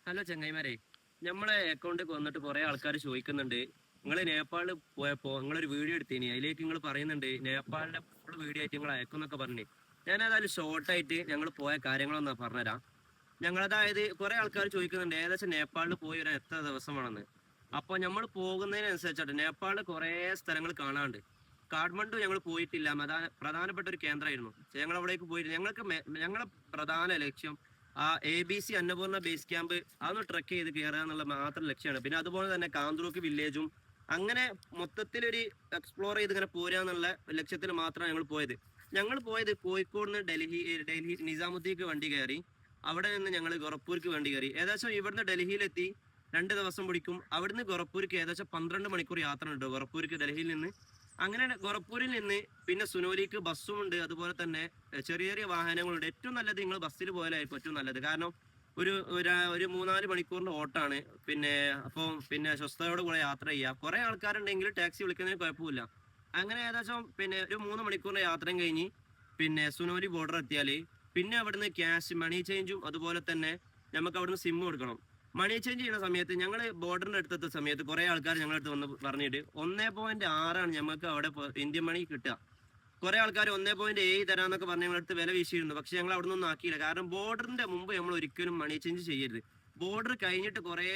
Hello ചങ്ങായിമാരെ, നമ്മളെ അക്കൗണ്ടിൽ വന്നിട്ട് കുറെ ആൾക്കാർ ചോദിക്കുന്നുണ്ട്. നിങ്ങൾ നേപ്പാളിൽ പോയപ്പോ നിങ്ങളൊരു വീഡിയോ എടുത്തീനി, അതിലേക്ക് നിങ്ങൾ പറയുന്നുണ്ട് നേപ്പാളിന്റെ ഫുൾ വീഡിയോ ആയിട്ട് നിങ്ങൾ അയക്കുന്നൊക്കെ പറഞ്ഞു. ഞാൻ ഏതായാലും ഷോർട്ടായിട്ട് ഞങ്ങൾ പോയ കാര്യങ്ങളൊന്ന് പറഞ്ഞുതരാം. അതായത് കുറെ ആൾക്കാർ ചോദിക്കുന്നുണ്ട് ഏകദേശം നേപ്പാളിൽ പോയി ഒരു എത്ര ദിവസമാണെന്ന്. അപ്പൊ നമ്മൾ പോകുന്നതിനനുസരിച്ചായിട്ട് നേപ്പാളിൽ കുറെ സ്ഥലങ്ങൾ കാണാണ്ട്. കാഠ്മണ്ഡു ഞങ്ങൾ പോയിട്ടില്ല, പ്രധാനപ്പെട്ട ഒരു കേന്ദ്രമായിരുന്നു. ഞങ്ങൾ അവിടേക്ക് പോയിട്ട് ഞങ്ങളെ പ്രധാന ലക്ഷ്യം ആ ABC അന്നപൂർണ്ണ ബേസ് ക്യാമ്പ് അതൊന്ന് ട്രക്ക് ചെയ്ത് കയറുക എന്നുള്ള മാത്രം ലക്ഷ്യമാണ്. പിന്നെ അതുപോലെ തന്നെ കാന്തൂർക്ക് വില്ലേജും അങ്ങനെ മൊത്തത്തിലൊരു എക്സ്പ്ലോർ ചെയ്ത് ഇങ്ങനെ പോരുക എന്നുള്ള ലക്ഷ്യത്തിൽ മാത്രമാണ് ഞങ്ങൾ പോയത് കോഴിക്കോട് നിന്ന് ഡൽഹി നിസാമുദ്ദീക്ക് വണ്ടി കയറി. അവിടെ നിന്ന് ഞങ്ങൾ ഗൊറപ്പൂർക്ക് വണ്ടി കയറി. ഏകദേശം ഇവിടുന്ന് ഡൽഹിയിലെത്തി 2 ദിവസം പിടിക്കും. അവിടുന്ന് ഗൊറപ്പൂർക്ക് ഏകദേശം 12 മണിക്കൂർ യാത്ര ഉണ്ട് ഗൊറപ്പൂർക്ക് ഡൽഹിയിൽ നിന്ന്. അങ്ങനെ ഗോരഖ്പൂരിൽ നിന്ന് പിന്നെ സുനോലിക്ക് ബസ്സും ഉണ്ട്, അതുപോലെ തന്നെ ചെറിയ ചെറിയ വാഹനങ്ങളുണ്ട്. ഏറ്റവും നല്ലത് നിങ്ങൾ ബസ്സിൽ പോയാലായിരിക്കും ഏറ്റവും നല്ലത്. കാരണം ഒരു 3-4 മണിക്കൂറിന്റെ ഓട്ടാണ്. പിന്നെ സ്വസ്ഥതയോട് കൂടെ യാത്ര ചെയ്യുക. കുറെ ആൾക്കാരുണ്ടെങ്കിൽ ടാക്സി വിളിക്കുന്നതിന് കുഴപ്പമില്ല. അങ്ങനെ ഏകദേശം പിന്നെ ഒരു 3 മണിക്കൂറിന്റെ യാത്രയും കഴിഞ്ഞ് പിന്നെ സുനോലി ബോർഡർ എത്തിയാല് പിന്നെ അവിടുന്ന് ക്യാഷ് മണി ചേഞ്ചും അതുപോലെ തന്നെ നമുക്ക് അവിടുന്ന് സിം കൊടുക്കണം. മണി ചേഞ്ച് ചെയ്യുന്ന സമയത്ത് ഞങ്ങൾ ബോർഡറിന്റെ അടുത്തെത്തിയ സമയത്ത് കുറെ ആൾക്കാർ ഞങ്ങളുടെ അടുത്ത് വന്ന് പറഞ്ഞിട്ട് 1.6 ഞങ്ങൾക്ക് അവിടെ ഇന്ത്യൻ മണി കിട്ടുക. കുറെ ആൾക്കാർ 1.7 തരാന്നൊക്കെ പറഞ്ഞ് ഞങ്ങളുടെ അടുത്ത് വില വീശിയിരുന്നു. പക്ഷെ ഞങ്ങൾ അവിടെ നിന്നൊന്നും ആക്കിയില്ല. കാരണം ബോർഡറിന്റെ മുമ്പ് നമ്മൾ ഒരിക്കലും മണി ചേഞ്ച് ചെയ്യരുത്. ബോർഡർ കഴിഞ്ഞിട്ട് കുറെ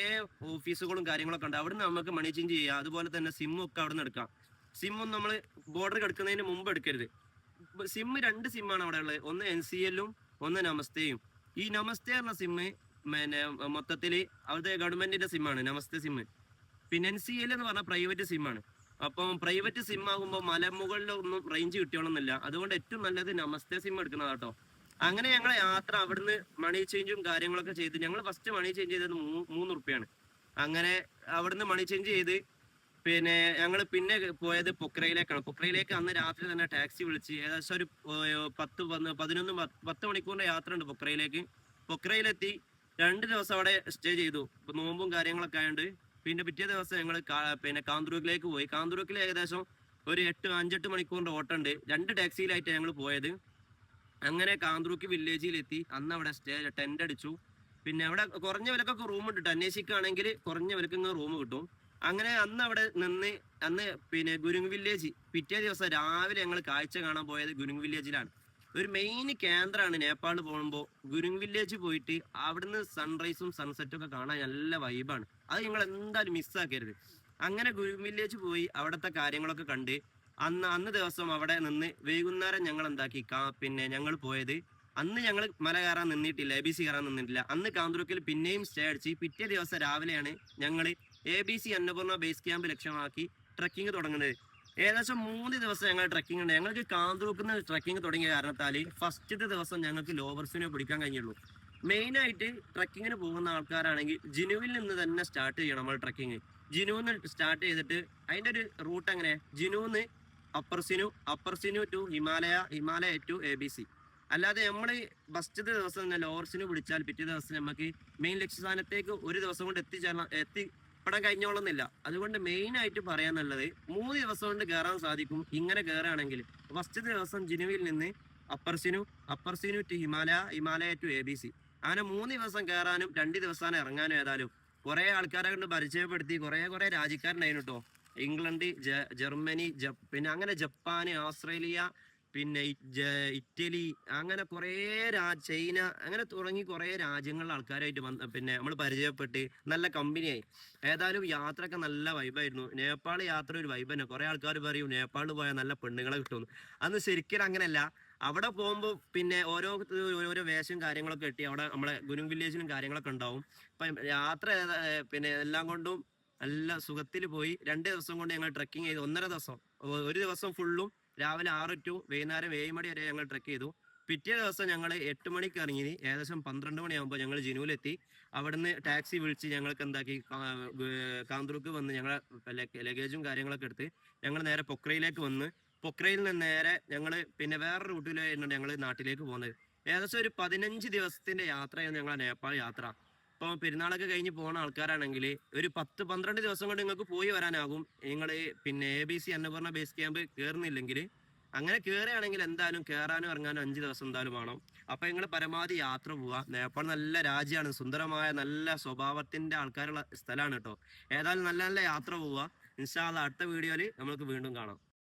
ഓഫീസുകളും കാര്യങ്ങളൊക്കെ ഉണ്ട്, അവിടുന്ന് നമുക്ക് മണി ചേഞ്ച് ചെയ്യാം. അതുപോലെ തന്നെ സിമ്മും ഒക്കെ അവിടെ നിന്ന് എടുക്കാം. സിമ്മും നമ്മൾ ബോർഡർ കിടക്കുന്നതിന് മുമ്പ് എടുക്കരുത്. രണ്ട് സിമ്മാണ് അവിടെ ഉള്ളത്, ഒന്ന് NCL-ഉം ഒന്ന് നമസ്തേയും. ഈ നമസ്തേ എന്ന സിമ്മ് പിന്നെ മൊത്തത്തില് അവിടുത്തെ ഗവൺമെന്റിന്റെ സിമ്മാണ് നമസ്തേ സിമ്മ്. പിന്നെ NCL എന്ന് പറഞ്ഞാൽ പ്രൈവറ്റ് സിമ്മാണ്. അപ്പം പ്രൈവറ്റ് സിം ആകുമ്പോൾ മലമുകളിലൊന്നും റേഞ്ച് കിട്ടിയോണമെന്നില്ല. അതുകൊണ്ട് ഏറ്റവും നല്ലത് നമസ്തേ സിം എടുക്കുന്നതാട്ടോ. അങ്ങനെ ഞങ്ങളെ യാത്ര അവിടുന്ന് മണി ചേഞ്ചും കാര്യങ്ങളൊക്കെ ചെയ്ത് ഞങ്ങൾ ഫസ്റ്റ് മണി ചേഞ്ച് ചെയ്തത് 3 റുപ്യാണ്. അങ്ങനെ അവിടുന്ന് മണി ചേഞ്ച് ചെയ്ത് പിന്നെ ഞങ്ങൾ പിന്നെ പോയത് പൊക്രയിലേക്കാണ്. പൊക്രയിലേക്ക് അന്ന് രാത്രി തന്നെ ടാക്സി വിളിച്ച് ഏകദേശം ഒരു 10 മണിക്കൂറിന്റെ യാത്ര ഉണ്ട് പൊക്രയിലേക്ക്. പൊക്രയിലെത്തി 2 ദിവസം അവിടെ സ്റ്റേ ചെയ്തു. നോമ്പും കാര്യങ്ങളൊക്കെ ആയതുകൊണ്ട് പിന്നെ പിറ്റേ ദിവസം ഞങ്ങൾ പിന്നെ കാന്തൂരിലേക്ക് പോയി. കാന്തൂരിൽ ഏകദേശം ഒരു 5-8 മണിക്കൂറിന്റെ ഓട്ടമുണ്ട്. 2 ടാക്സിയിലായിട്ട് ഞങ്ങൾ പോയത്. അങ്ങനെ കാന്തൂർക്ക് വില്ലേജിലെത്തി. അന്ന് അവിടെ ടെന്റ് അടിച്ചു. പിന്നെ അവിടെ കുറഞ്ഞ വിലക്കൊക്കെ റൂം ഉണ്ട്. അന്വേഷിക്കുകയാണെങ്കിൽ കുറഞ്ഞ വിലക്ക് റൂം കിട്ടും. അങ്ങനെ അന്ന് അവിടെ നിന്ന് പിന്നെ ഗുരുങ് വില്ലേജ് പിറ്റേ ദിവസം രാവിലെ ഞങ്ങൾ കാഴ്ച കാണാൻ പോയത് ഗുരുങ് വില്ലേജിലാണ്. ഒരു മെയിൻ കേന്ദ്രമാണ് നേപ്പാളിൽ പോകുമ്പോൾ. ഗുരുങ് വില്ലേജ് പോയിട്ട് അവിടുന്ന് സൺറൈസും സൺസെറ്റും ഒക്കെ കാണാൻ നല്ല വൈബാണ്. അത് നിങ്ങൾ എന്തായാലും മിസ്സാക്കരുത്. അങ്ങനെ ഗുരുങ് വില്ലേജ് പോയി അവിടുത്തെ കാര്യങ്ങളൊക്കെ കണ്ട് അന്ന് ദിവസം അവിടെ നിന്ന് വൈകുന്നേരം ഞങ്ങൾ എന്താക്കി പിന്നെ ഞങ്ങൾ പോയത്, അന്ന് ഞങ്ങൾ മല കയറാൻ നിന്നിട്ടില്ല, ABC കയറാൻ നിന്നിട്ടില്ല. അന്ന് കാന്തൂർക്കിൽ പിന്നെയും സ്റ്റേ അടിച്ച് പിറ്റേ ദിവസം രാവിലെയാണ് ഞങ്ങൾ ABC അന്നപൂർണ്ണ ബേസ് ക്യാമ്പ് ലക്ഷ്യമാക്കി ട്രക്കിംഗ് തുടങ്ങുന്നത്. ഏകദേശം 3 ദിവസം ഞങ്ങൾ ട്രക്കിംഗ് ഉണ്ട്. ഞങ്ങൾക്ക് കാന്തൂർക്കുന്ന ട്രക്കിംഗ് തുടങ്ങിയ കാരണത്താൽ ഫസ്റ്റത്തെ ദിവസം ഞങ്ങൾക്ക് ലോവേഴ്സിനെ പിടിക്കാൻ കഴിഞ്ഞുള്ളൂ. മെയിനായിട്ട് ട്രക്കിങ്ങിന് പോകുന്ന ആൾക്കാരാണെങ്കിൽ ജിനുവിൽ നിന്ന് തന്നെ സ്റ്റാർട്ട് ചെയ്യണം നമ്മൾ ട്രക്കിങ്. ജിനുവിന്ന് സ്റ്റാർട്ട് ചെയ്തിട്ട് അതിൻ്റെ ഒരു റൂട്ട് എങ്ങനെ, ജിനുന്ന് upper Sinu to Himalaya to ABC. അല്ലാതെ നമ്മൾ ഫസ്റ്റത്തെ ദിവസം തന്നെ ലോവർസിന് പിടിച്ചാൽ പിറ്റേ ദിവസം നമുക്ക് മെയിൻ ലക്ഷ്യസ്ഥാനത്തേക്ക് ഒരു ദിവസം കൊണ്ട് എത്തിപ്പെടാൻ കഴിഞ്ഞോളുന്നില്ല. അതുകൊണ്ട് മെയിൻ ആയിട്ട് പറയാന്നുള്ളത് 3 ദിവസം കൊണ്ട് കയറാൻ സാധിക്കും. ഇങ്ങനെ കയറുകയാണെങ്കിൽ ഫസ്റ്റത്തെ ദിവസം ജിനുവിൽ നിന്ന് upper Sinu to Himalaya to ABC. അങ്ങനെ 3 ദിവസം കയറാനും 2 ദിവസമാണ് ഇറങ്ങാനും. ഏതായാലും കുറെ ആൾക്കാരെ കൊണ്ട് പരിചയപ്പെടുത്തി. കുറെ രാജ്യക്കാരുണ്ടായിരുന്നു കേട്ടോ. ഇംഗ്ലണ്ട്, ജർമ്മനി, പിന്നെ അങ്ങനെ ജപ്പാന്, ഓസ്ട്രേലിയ, പിന്നെ ഇറ്റലി, അങ്ങനെ കുറേ ചൈന, അങ്ങനെ തുടങ്ങി കുറേ രാജ്യങ്ങളിലെ ആൾക്കാരായിട്ട് പിന്നെ നമ്മൾ പരിചയപ്പെട്ട് നല്ല കമ്പനിയായി. ഏതായാലും യാത്രയൊക്കെ നല്ല വൈബായിരുന്നു. നേപ്പാൾ യാത്ര ഒരു വൈബ് തന്നെ. കുറെ ആൾക്കാർ പറയും നേപ്പാളിൽ പോയാൽ നല്ല പെണ്ണുങ്ങളെ കിട്ടുമെന്ന്. അന്ന് ശരിക്കും അങ്ങനെയല്ല. അവിടെ പോകുമ്പോൾ പിന്നെ ഓരോ വേഷം കാര്യങ്ങളൊക്കെ കിട്ടി അവിടെ നമ്മളെ ഗുരുങ് വില്ലേജിലും കാര്യങ്ങളൊക്കെ ഉണ്ടാവും. ഇപ്പം യാത്ര പിന്നെ എല്ലാം കൊണ്ടും നല്ല സുഖത്തിൽ പോയി. 2 ദിവസം കൊണ്ട് ഞങ്ങൾ ട്രക്കിംഗ് ചെയ്തു. 1.5 ദിവസം, ഒരു ദിവസം ഫുള്ളും രാവിലെ 6 ടു വൈകുന്നേരം 7 മണി വരെ ഞങ്ങൾ ട്രക്ക് ചെയ്തു. പിറ്റേ ദിവസം ഞങ്ങൾ 8 മണിക്ക് ഇറങ്ങി. ഏകദേശം 12 മണിയാകുമ്പോൾ ഞങ്ങൾ ജിനുവിലെത്തി. അവിടുന്ന് ടാക്സി വിളിച്ച് ഞങ്ങൾക്ക് എന്താക്കി കാന്തൂർക്ക് വന്ന് ഞങ്ങളെ ലഗേജും കാര്യങ്ങളൊക്കെ എടുത്ത് ഞങ്ങൾ നേരെ പൊക്രയിലേക്ക് വന്ന് പൊക്രയിൽ നിന്ന് നേരെ ഞങ്ങൾ പിന്നെ വേറെ റൂട്ടിലായിരുന്നു ഞങ്ങൾ നാട്ടിലേക്ക് പോകുന്നത്. ഏകദേശം ഒരു 15 ദിവസത്തിന്റെ യാത്രയാണ് ഞങ്ങളെ നേപ്പാൾ യാത്ര. ഇപ്പോൾ പെരുന്നാളൊക്കെ കഴിഞ്ഞ് പോകുന്ന ആൾക്കാരാണെങ്കിൽ ഒരു 10-12 ദിവസം കൊണ്ട് നിങ്ങൾക്ക് പോയി വരാനാകും. നിങ്ങൾ പിന്നെ ABC അന്നപൂർണ്ണ ബേസ് ക്യാമ്പ് കയറുന്നില്ലെങ്കിൽ അങ്ങനെ കയറുകയാണെങ്കിൽ എന്തായാലും കയറാനും ഇറങ്ങാനും 5 ദിവസം എന്തായാലും വേണം. അപ്പൊ നിങ്ങൾ പരമാവധി യാത്ര പോവുക. നേപ്പാൾ നല്ല രാജ്യമാണ്, സുന്ദരമായ നല്ല സ്വഭാവത്തിന്റെ ആൾക്കാരുള്ള സ്ഥലമാണ് കേട്ടോ. ഏതായാലും നല്ല നല്ല യാത്ര പോവുക. ഇൻഷാ അല്ലാഹ് അടുത്ത വീഡിയോയിൽ നമുക്ക് വീണ്ടും കാണാം.